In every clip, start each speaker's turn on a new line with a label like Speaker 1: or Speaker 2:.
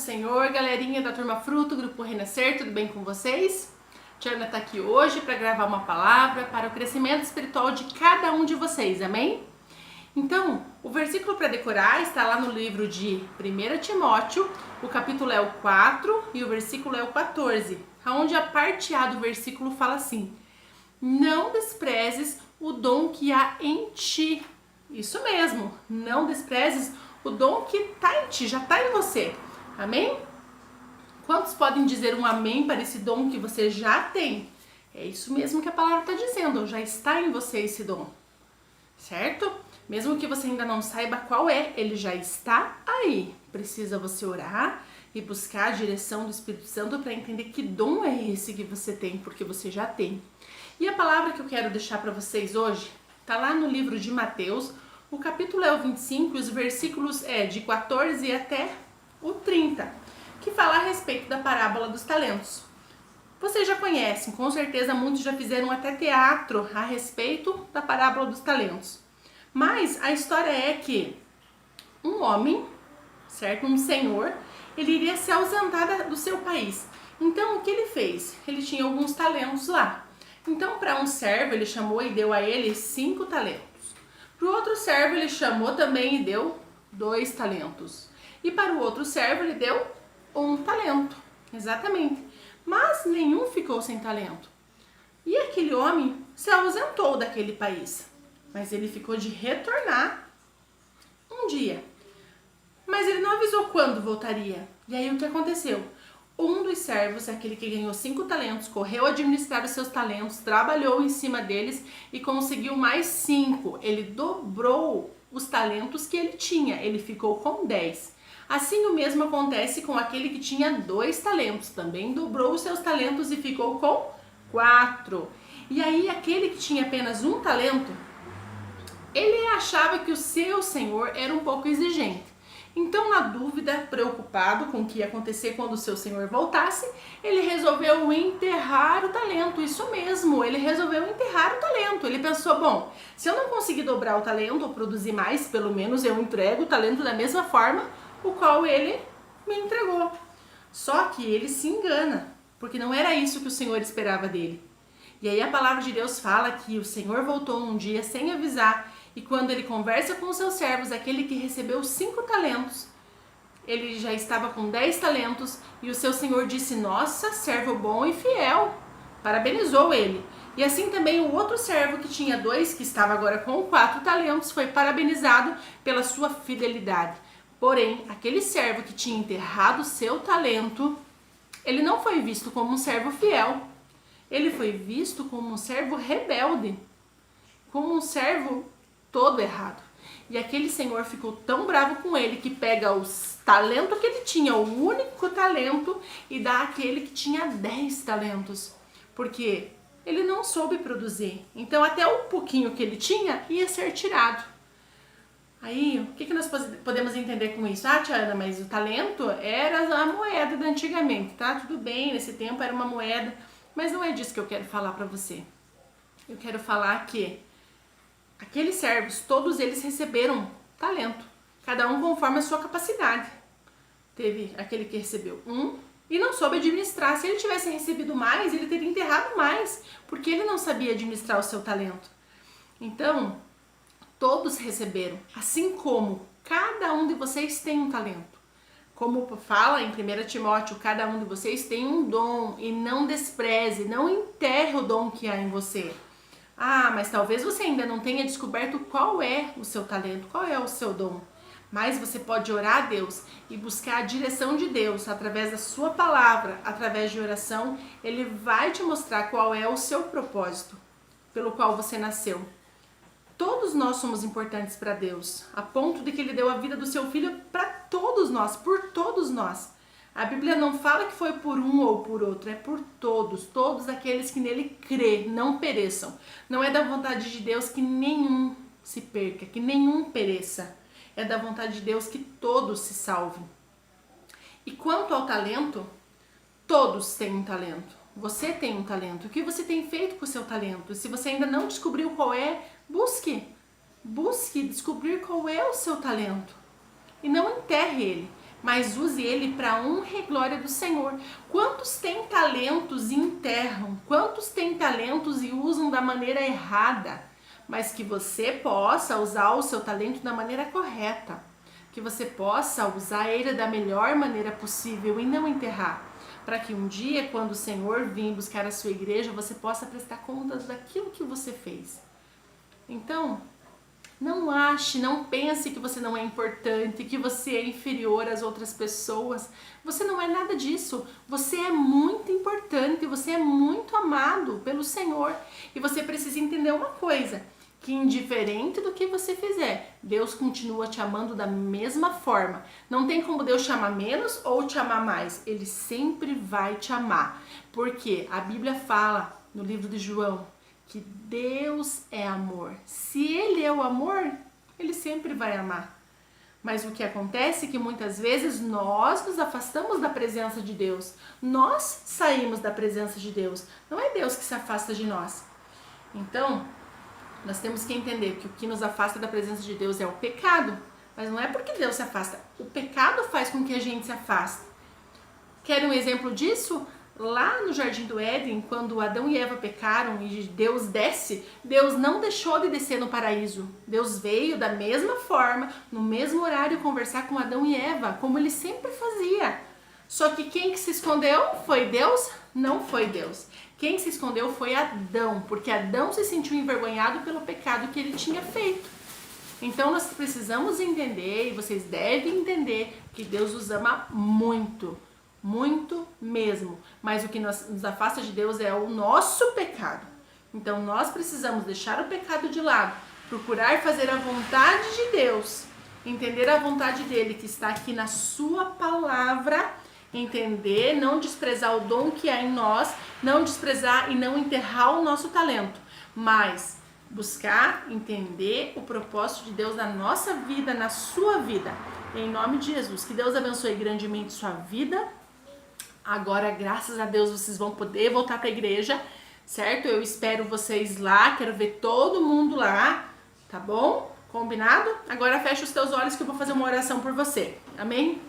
Speaker 1: Senhor, galerinha da Turma Fruto, Grupo Renascer, tudo bem com vocês? Tia Ana está aqui hoje para gravar uma palavra para o crescimento espiritual de cada um de vocês, amém? Então, o versículo para decorar está lá no livro de 1 Timóteo, o capítulo é o 4 e o versículo é o 14, onde a parte A do versículo fala assim: não desprezes o dom que há em ti. Isso mesmo, não desprezes o dom que está em ti, já está em você. Amém? Quantos podem dizer um amém para esse dom que você já tem? É isso mesmo que a palavra está dizendo, já está em você esse dom. Certo? Mesmo que você ainda não saiba qual é, ele já está aí. Precisa você orar e buscar a direção do Espírito Santo para entender que dom é esse que você tem, porque você já tem. E a palavra que eu quero deixar para vocês hoje está lá no livro de Mateus, o capítulo é o 25 e os versículos é de 14 até o 30, que fala a respeito da parábola dos talentos. Vocês já conhecem, com certeza muitos já fizeram até teatro a respeito da parábola dos talentos. Mas a história é que um homem, certo, um senhor, ele iria se ausentar do seu país. Então o que ele fez? Ele tinha alguns talentos lá. Então para um servo ele chamou e deu a ele 5 talentos. Para o outro servo ele chamou também e deu 2 talentos. E para o outro servo ele deu 1 talento, exatamente. Mas nenhum ficou sem talento. E aquele homem se ausentou daquele país. Mas ele ficou de retornar um dia. Mas ele não avisou quando voltaria. E aí o que aconteceu? Um dos servos, aquele que ganhou 5 talentos, correu administrar os seus talentos, trabalhou em cima deles e conseguiu mais 5. Ele dobrou os talentos que ele tinha, ele ficou com 10. Assim o mesmo acontece com aquele que tinha 2 talentos, também dobrou os seus talentos e ficou com 4. E aí aquele que tinha apenas 1 talento, ele achava que o seu senhor era um pouco exigente. Então, na dúvida, preocupado com o que ia acontecer quando o seu senhor voltasse, ele resolveu enterrar o talento. Isso mesmo, ele resolveu enterrar o talento. Ele pensou, bom, se eu não conseguir dobrar o talento ou produzir mais, pelo menos eu entrego o talento da mesma forma o qual ele me entregou. Só que ele se engana, porque não era isso que o Senhor esperava dele. E aí a palavra de Deus fala que o Senhor voltou um dia sem avisar, e quando ele conversa com os seus servos, aquele que recebeu 5 talentos, ele já estava com 10 talentos, e o seu Senhor disse, nossa, servo bom e fiel, parabenizou ele. E assim também o outro servo que tinha 2, que estava agora com 4 talentos, foi parabenizado pela sua fidelidade. Porém, aquele servo que tinha enterrado seu talento, ele não foi visto como um servo fiel. Ele foi visto como um servo rebelde, como um servo todo errado. E aquele senhor ficou tão bravo com ele que pega os talentos que ele tinha, o único talento, e dá àquele que tinha 10 talentos. Porque ele não soube produzir. Então até o pouquinho que ele tinha ia ser tirado. Aí, o que nós podemos entender com isso? Ah, tia Ana, mas o talento era a moeda de antigamente, tá? Tudo bem, nesse tempo era uma moeda, mas não é disso que eu quero falar pra você. Eu quero falar que aqueles servos, todos eles receberam talento, cada um conforme a sua capacidade. Teve aquele que recebeu 1 e não soube administrar. Se ele tivesse recebido mais, ele teria enterrado mais, porque ele não sabia administrar o seu talento. Então, todos receberam, assim como cada um de vocês tem um talento. Como fala em 1 Timóteo, cada um de vocês tem um dom e não despreze, não enterre o dom que há em você. Ah, mas talvez você ainda não tenha descoberto qual é o seu talento, qual é o seu dom. Mas você pode orar a Deus e buscar a direção de Deus através da sua palavra, através de oração. Ele vai te mostrar qual é o seu propósito pelo qual você nasceu. Todos nós somos importantes para Deus, a ponto de que Ele deu a vida do seu Filho para todos nós, por todos nós. A Bíblia não fala que foi por um ou por outro, é por todos, todos aqueles que nele crê, não pereçam. Não é da vontade de Deus que nenhum se perca, que nenhum pereça. É da vontade de Deus que todos se salvem. E quanto ao talento, todos têm um talento. Você tem um talento. O que você tem feito com o seu talento? Se você ainda não descobriu qual é, busque descobrir qual é o seu talento. E não enterre ele. mas use ele para honra e glória do Senhor. Quantos têm talentos e enterram? Quantos têm talentos e usam da maneira errada? Mas que você possa usar o seu talento da maneira correta. Que você possa usar ele da melhor maneira possível e não enterrar. Para que um dia, quando o Senhor vir buscar a sua igreja, você possa prestar contas daquilo que você fez. Então, não ache, não pense que você não é importante, que você é inferior às outras pessoas. Você não é nada disso. Você é muito importante, você é muito amado pelo Senhor. E você precisa entender uma coisa, que indiferente do que você fizer, Deus continua te amando da mesma forma. Não tem como Deus te amar menos ou te amar mais. Ele sempre vai te amar. Porque a Bíblia fala no livro de João que Deus é amor. Se Ele é o amor, Ele sempre vai amar. Mas o que acontece é que muitas vezes nós nos afastamos da presença de Deus. Nós saímos da presença de Deus. Não é Deus que se afasta de nós. Então, nós temos que entender que o que nos afasta da presença de Deus é o pecado. Mas não é porque Deus se afasta. O pecado faz com que a gente se afaste. Quer um exemplo disso? Lá no Jardim do Éden, quando Adão e Eva pecaram e Deus desce, Deus não deixou de descer no paraíso. Deus veio da mesma forma, no mesmo horário, conversar com Adão e Eva, como ele sempre fazia. Só que quem que se escondeu? Foi Deus? Não foi Deus. Quem se escondeu foi Adão, porque Adão se sentiu envergonhado pelo pecado que ele tinha feito. Então nós precisamos entender, e vocês devem entender, que Deus os ama muito. Muito mesmo, mas o que nos afasta de Deus é o nosso pecado. Então nós precisamos deixar o pecado de lado, procurar fazer a vontade de Deus, entender a vontade dele que está aqui na sua palavra, entender, não desprezar o dom que há em nós, não desprezar e não enterrar o nosso talento, mas buscar entender o propósito de Deus na nossa vida, na sua vida. Em nome de Jesus, que Deus abençoe grandemente sua vida. Agora, graças a Deus, vocês vão poder voltar para a igreja, certo? Eu espero vocês lá, quero ver todo mundo lá, tá bom? Combinado? Agora fecha os teus olhos que eu vou fazer uma oração por você, amém?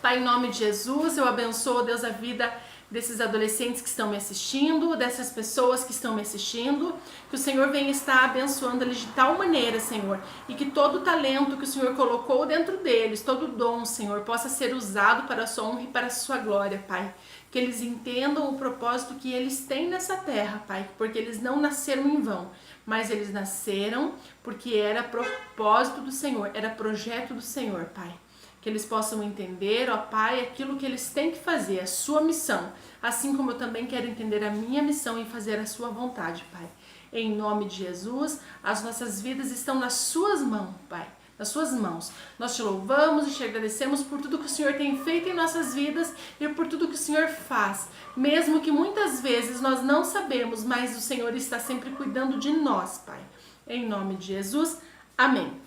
Speaker 1: Pai, em nome de Jesus, eu abençoo, Deus, a vida desses adolescentes que estão me assistindo, dessas pessoas que estão me assistindo, que o Senhor venha estar abençoando eles de tal maneira, Senhor, e que todo o talento que o Senhor colocou dentro deles, todo o dom, Senhor, possa ser usado para a sua honra e para a sua glória, Pai. Que eles entendam o propósito que eles têm nessa terra, Pai, porque eles não nasceram em vão, mas eles nasceram porque era propósito do Senhor, era projeto do Senhor, Pai. Que eles possam entender, ó Pai, aquilo que eles têm que fazer, a sua missão, assim como eu também quero entender a minha missão e fazer a sua vontade, Pai. Em nome de Jesus, as nossas vidas estão nas suas mãos, Pai, nas suas mãos. Nós te louvamos e te agradecemos por tudo que o Senhor tem feito em nossas vidas e por tudo que o Senhor faz, mesmo que muitas vezes nós não sabemos, mas o Senhor está sempre cuidando de nós, Pai. Em nome de Jesus, amém.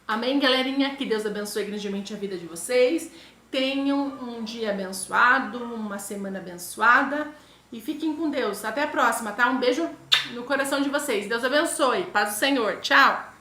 Speaker 1: Amém, galerinha? Que Deus abençoe grandemente a vida de vocês. Tenham um dia abençoado, uma semana abençoada e fiquem com Deus. Até a próxima, tá? Um beijo no coração de vocês. Deus abençoe. Paz do Senhor. Tchau!